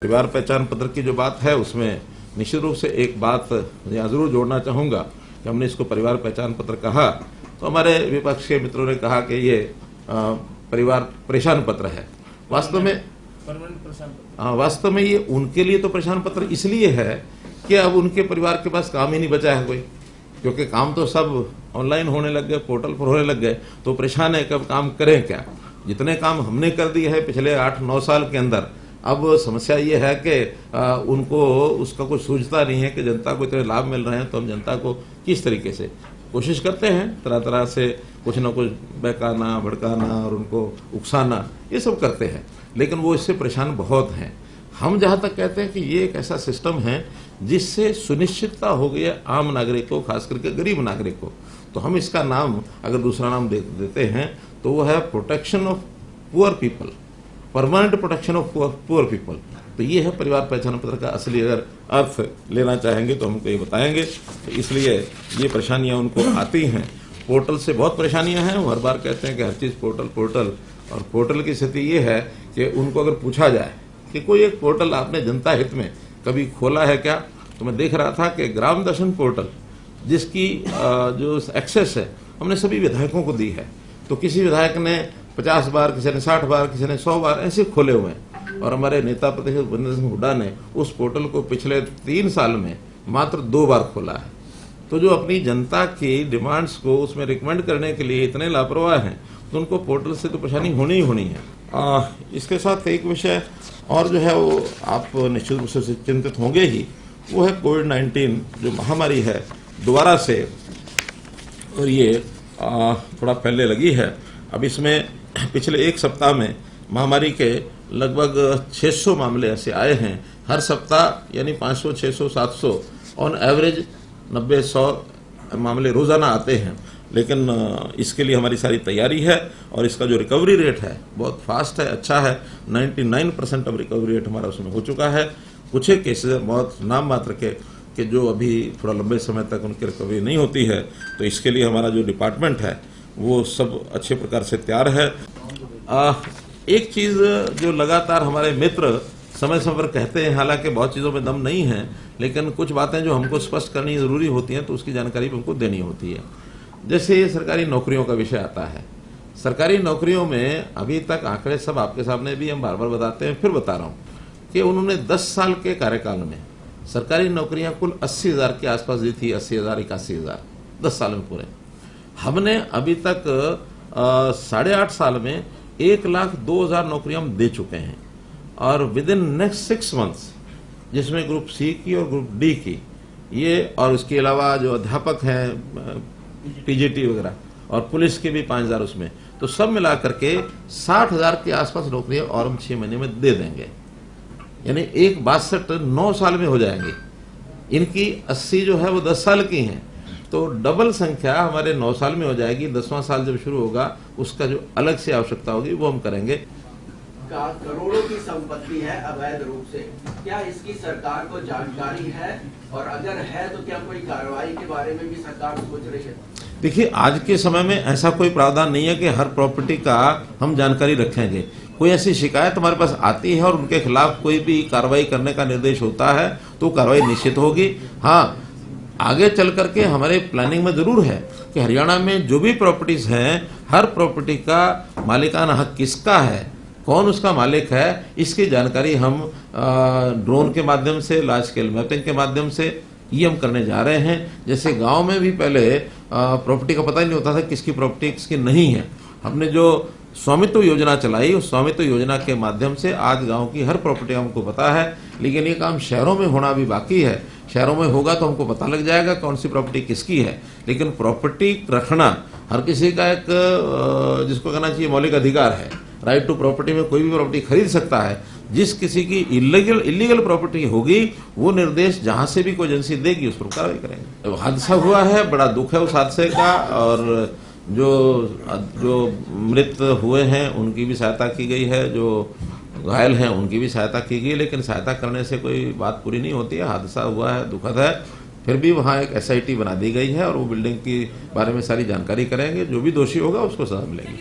परिवार पहचान पत्र की जो बात है उसमें निश्चित रूप से एक बात यहाँ जरूर जोड़ना चाहूँगा कि हमने इसको परिवार पहचान पत्र कहा तो हमारे विपक्ष के मित्रों ने कहा कि ये परिवार परेशान पत्र है। वास्तव में ये उनके लिए तो परेशान पत्र इसलिए है कि अब उनके परिवार के पास काम ही नहीं बचा है कोई, क्योंकि काम तो सब ऑनलाइन होने लग गए, पोर्टल पर होने लग गए, तो परेशान है कि अब काम करें क्या। जितने काम हमने कर दिए हैं पिछले 8-9 साल के अंदर, अब समस्या ये है कि उनको उसका कुछ सूझता नहीं है कि जनता को इतने लाभ मिल रहे हैं, तो हम जनता को किस तरीके से कोशिश करते हैं, तरह तरह से कुछ ना कुछ बहकाना भड़काना और उनको उकसाना, ये सब करते हैं, लेकिन वो इससे परेशान बहुत हैं। हम जहाँ तक कहते हैं कि ये एक ऐसा सिस्टम है जिससे सुनिश्चितता हो गई है आम नागरिक को, खास करके गरीब नागरिक को। तो हम इसका नाम अगर दूसरा नाम देते हैं तो वो है protection of poor people, permanent protection of poor people. तो ये है परिवार पहचान पत्र का असली अगर अर्थ लेना चाहेंगे तो हमको ये बताएंगे। तो इसलिए ये परेशानियां उनको आती हैं, पोर्टल से बहुत परेशानियां हैं। वो हर बार कहते हैं कि हर चीज़ पोर्टल, और पोर्टल की स्थिति ये है कि उनको अगर पूछा जाए कि कोई एक पोर्टल आपने जनता हित में कभी खोला है क्या, तो मैं देख रहा था कि ग्राम दर्शन पोर्टल जिसकी जो एक्सेस है हमने सभी विधायकों को दी है, तो किसी विधायक ने 50 बार, किसी ने 60 बार, किसी ने 100 बार ऐसे खोले हुए हैं। और हमारे नेता प्रतिपक्ष भूपेंद्र सिंह हुड्डा ने उस पोर्टल को पिछले 3 साल में मात्र 2 बार खोला है। तो जो अपनी जनता की डिमांड्स को उसमें रिकमेंड करने के लिए इतने लापरवाह हैं, तो उनको पोर्टल से तो परेशानी होनी ही होनी है। इसके साथ एक विषय और जो है वो आप निश्चित रूप से चिंतित होंगे ही, वो है कोविड-19 जो महामारी है दोबारा से, और ये थोड़ा फैलने लगी है। अब इसमें पिछले 1 सप्ताह में महामारी के लगभग 600 मामले ऐसे आए हैं। हर सप्ताह यानी 500, 600, 700 ऑन एवरेज 90-100 मामले रोज़ाना आते हैं। लेकिन इसके लिए हमारी सारी तैयारी है और इसका जो रिकवरी रेट है बहुत फास्ट है, अच्छा है। 99% अब रिकवरी रेट हमारा उसमें हो चुका है। कुछ एक केसेस बहुत नाम मात्र के कि जो अभी थोड़ा लंबे समय तक उनकी रिकवरी नहीं होती है, तो इसके लिए हमारा जो डिपार्टमेंट है वो सब अच्छे प्रकार से तैयार है। एक चीज़ जो लगातार हमारे मित्र समय समय पर कहते हैं, हालांकि बहुत चीज़ों में दम नहीं है, लेकिन कुछ बातें जो हमको स्पष्ट करनी ज़रूरी होती हैं तो उसकी जानकारी हमको देनी होती है। जैसे सरकारी नौकरियों का विषय आता है, सरकारी नौकरियों में अभी तक आंकड़े सब आपके सामने भी हम बार बार बताते हैं, फिर बता रहा हूँ कि उन्होंने 10 साल के कार्यकाल में सरकारी नौकरियाँ कुल 80,000 के आसपास दी थी, 80,000, 81,000 10 साल में पूरे। हमने अभी तक 8.5 साल में 1,02,000 नौकरियां हम दे चुके हैं, और विद इन नेक्स्ट 6 मंथ्स जिसमें ग्रुप सी की और ग्रुप डी की ये, और उसके अलावा जो अध्यापक हैं पीजीटी वगैरह, और पुलिस के भी 5,000 उसमें, तो सब मिला करके 60,000 के आसपास नौकरियां और हम 6 महीने में दे देंगे। यानी 1,62 9 साल में हो जाएंगे। इनकी 80 जो है वो 10 साल की हैं, तो डबल संख्या हमारे 9 साल में हो जाएगी। 10वां साल जब शुरू होगा उसका जो अलग से आवश्यकता होगी वो हम करेंगे। करोड़ों की संपत्ति है अवैध रूप से, क्या इसकी सरकार को जानकारी है, और अगर है तो क्या कोई कार्रवाई के बारे में भी सरकार सोच रही है? देखिए, आज के समय में ऐसा कोई प्रावधान नहीं है कि हर प्रॉपर्टी का हम जानकारी रखेंगे। कोई ऐसी शिकायत हमारे पास आती है और उनके खिलाफ कोई भी कार्रवाई करने का निर्देश होता है तो कार्रवाई निश्चित होगी। हाँ, आगे चल करके हमारे प्लानिंग में जरूर है कि हरियाणा में जो भी प्रॉपर्टीज हैं, हर प्रॉपर्टी का मालिकाना हक किसका है, कौन उसका मालिक है, इसकी जानकारी हम ड्रोन के माध्यम से, लार्ज स्केल मैपिंग के माध्यम से ये हम करने जा रहे हैं। जैसे गांव में भी पहले प्रॉपर्टी का पता ही नहीं होता था किसकी प्रॉपर्टी किसकी नहीं है। हमने जो स्वामित्व योजना चलाई, उस स्वामित्व योजना के माध्यम से आज गांव की हर प्रॉपर्टी हमको पता है। लेकिन ये काम शहरों में होना भी बाकी है। शहरों में होगा तो हमको पता लग जाएगा कौन सी प्रॉपर्टी किसकी है। लेकिन प्रॉपर्टी रखना हर किसी का एक जिसको कहना चाहिए मौलिक अधिकार है। राइट टू प्रॉपर्टी में कोई भी प्रॉपर्टी खरीद सकता है। जिस किसी की इलीगल प्रॉपर्टी होगी वो निर्देश जहाँ से भी कोई एजेंसी देगी उस पर कार्रवाई करेंगे। हादसा हुआ है, बड़ा दुख है उस हादसे का, और जो मृत हुए हैं उनकी भी सहायता की गई है, जो घायल हैं उनकी भी सहायता की गई। लेकिन सहायता करने से कोई बात पूरी नहीं होती है। हादसा हुआ है, दुखद है, फिर भी वहाँ एक SIT बना दी गई है और वो बिल्डिंग के बारे में सारी जानकारी करेंगे। जो भी दोषी होगा उसको सजा मिलेगी।